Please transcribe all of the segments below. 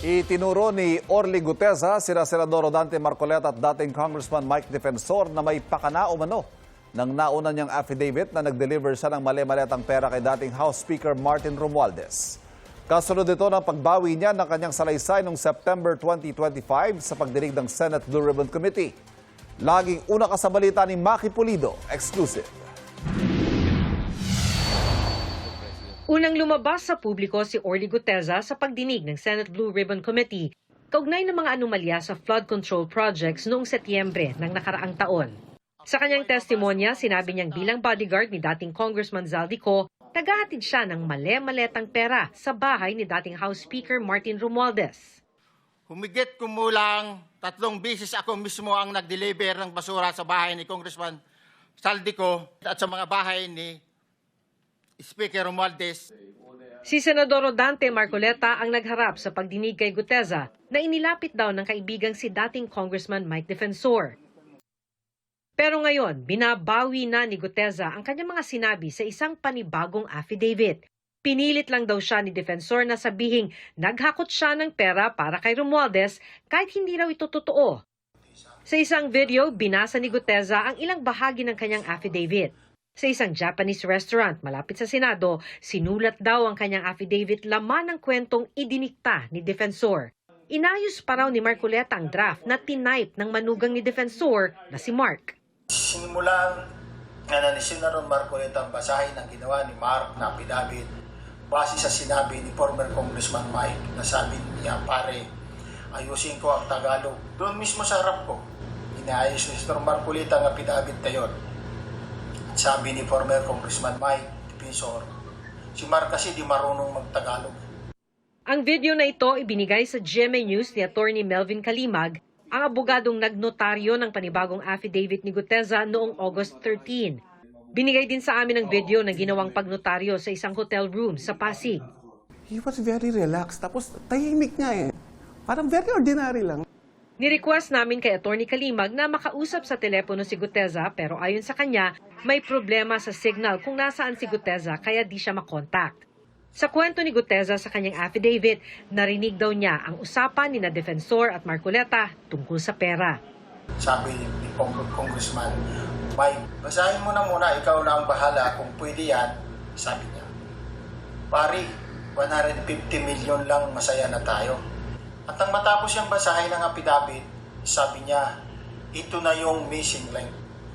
Itinuro ni Orly Guteza, sina Senador Rodante Marcoleta at dating Congressman Mike Defensor na may pakana umano ng nauna niyang affidavit na nag-deliver siya ng mali-maletang pera kay dating House Speaker Martin Romualdez. Kasunod ito ng pagbawi niya ng kanyang salaysay noong September 2025 sa pagdinig ng Senate Blue Ribbon Committee. Laging una ka sa balita ni Maki Pulido, exclusive. Unang lumabas sa publiko si Orly Guteza sa pagdinig ng Senate Blue Ribbon Committee kaugnay ng mga anomalya sa flood control projects noong Setyembre ng nakaraang taon. Sa kanyang testimonya, sinabi niyang bilang bodyguard ni dating Congressman Zaldico, tagahatid siya ng mali-maletang pera sa bahay ni dating House Speaker Martin Romualdez. Humigit kumulang 3 beses ako mismo ang nag-deliver ng basura sa bahay ni Congressman Zaldico at sa mga bahay ni Speaker Romualdez. Si Senador Rodante Marcoleta ang nagharap sa pagdinig kay Guteza na inilapit daw ng kaibigang si dating Congressman Mike Defensor. Pero ngayon, binabawi na ni Guteza ang kanyang mga sinabi sa isang panibagong affidavit. Pinilit lang daw siya ni Defensor na sabihing naghakot siya ng pera para kay Romualdez kahit hindi raw ito totoo. Sa isang video, binasa ni Guteza ang ilang bahagi ng kanyang affidavit. Sa isang Japanese restaurant malapit sa Senado, sinulat daw ang kanyang affidavit laman ng kwentong idinikta ni Defensor. Inayos pa raw ni Marcoleta ang draft na tinype ng manugang ni Defensor na si Mark. Sinimulan na ni Senator Marcoleta ang basahin ang ginawa ni Mark na affidavit base sa sinabi ni former Congressman Mike na sabi niya, pare, ayusin ko ang Tagalog. Doon mismo sa harap ko, inaayos ni Senator Marcoleta ang affidavit na yun. Sabi ni former Congressman Mike Defensor, si Mark kasi di marunong mag-Tagalog. Ang video na ito ibinigay sa GMA News ni Attorney Melvin Kalimag, ang abogadong nagnotaryo ng panibagong affidavit ni Guteza noong August 13. Binigay din sa amin ang video na ginawang pagnotaryo sa isang hotel room sa Pasig. He was very relaxed. Tapos tahimik nga eh. Parang very ordinary lang. Ni-request namin kay Attorney Kalimag na makausap sa telepono si Guteza pero ayon sa kanya, may problema sa signal kung nasaan si Guteza kaya di siya makontakt. Sa kwento ni Guteza sa kanyang affidavit, narinig daw niya ang usapan ni na Defensor at Marcoleta tungkol sa pera. Sabi ni Congressman Mike, basahin mo na muna, ikaw na ang bahala kung pwede yan, sabi niya. Pari, 150 million lang, masaya na tayo. At nang matapos siyang basahin ng affidavit, sabi niya, ito na yung missing link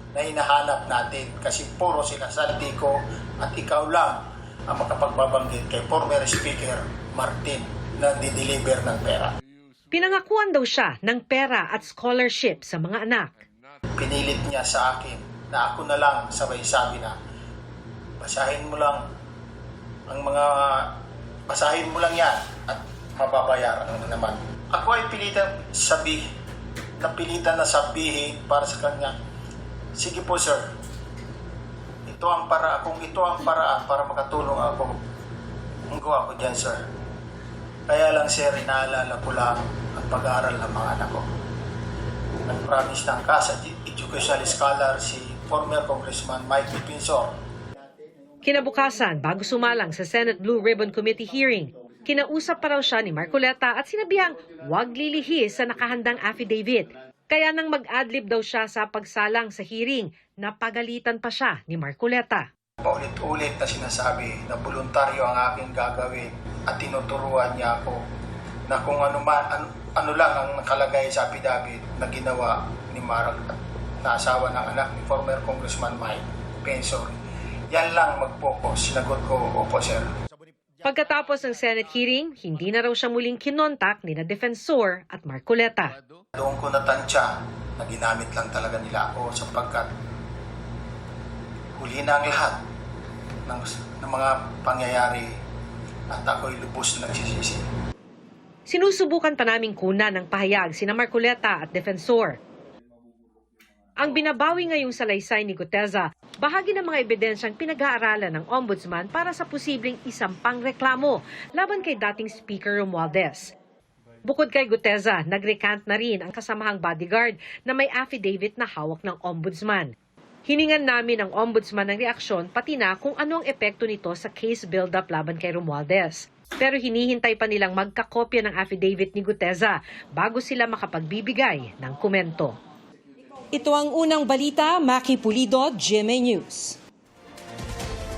na hinahanap natin kasi puro sila Zaldico at ikaw lang ang makapagbabanggit kay former Speaker Martin na di-deliver ng pera. Pinangakuan daw siya ng pera at scholarship sa mga anak. Pinilit niya sa akin na ako na lang sabay sabi na basahin mo lang yan at mababayaran mo naman. Ako ay pilitan na sabihin para sa kanya, sige po sir, kung ito ang paraan para makatulong ako, gawa ko dyan sir. Kaya lang sir, inaalala ko lang ang pag-aaral ng mga anak ko. Nag-promise ng CAS educational scholar si former Congressman Mike Defensor. Kinabukasan, bago sumalang sa Senate Blue Ribbon Committee hearing, kinausap pa raw siya ni Marcoleta at sinabihang huwag lilihis sa nakahandang affidavit. Kaya nang mag-adlib daw siya sa pagsalang sa hearing, napagalitan pa siya ni Marcoleta. Paulit-ulit na sinasabi na voluntaryo ang aking gagawin at tinuturuan niya ako na kung ano lang ang nakalagay sa affidavit na ginawa ni Mark na asawa ng anak ni former Congressman Mike Defensor. Yan lang mag-focus. Sinagot ko, opo sir. Pagkatapos ng Senate hearing, hindi na raw siya muling kinontak ni na Defensor at Marcoleta. Doon ko natansya na ginamit lang talaga nila ako sapagkat huli na ang lahat ng mga pangyayari at ako'y lubos na nagsisisi. Sinusubukan pa naming kunan ng pahayag sina Marcoleta at Defensor. Ang binabawi ngayong salaysay ni Guteza, bahagi ng mga ebidensyang pinag-aaralan ng Ombudsman para sa posibleng isampang reklamo laban kay dating Speaker Romualdez. Bukod kay Guteza, nag-recant na rin ang kasamahang bodyguard na may affidavit na hawak ng Ombudsman. Hiningan namin ang Ombudsman ng reaksyon pati na kung ano ang epekto nito sa case build-up laban kay Romualdez. Pero hinihintay pa nilang magkakopya ng affidavit ni Guteza bago sila makapagbibigay ng komento. Ito ang unang balita, Maki Pulido, GMA News.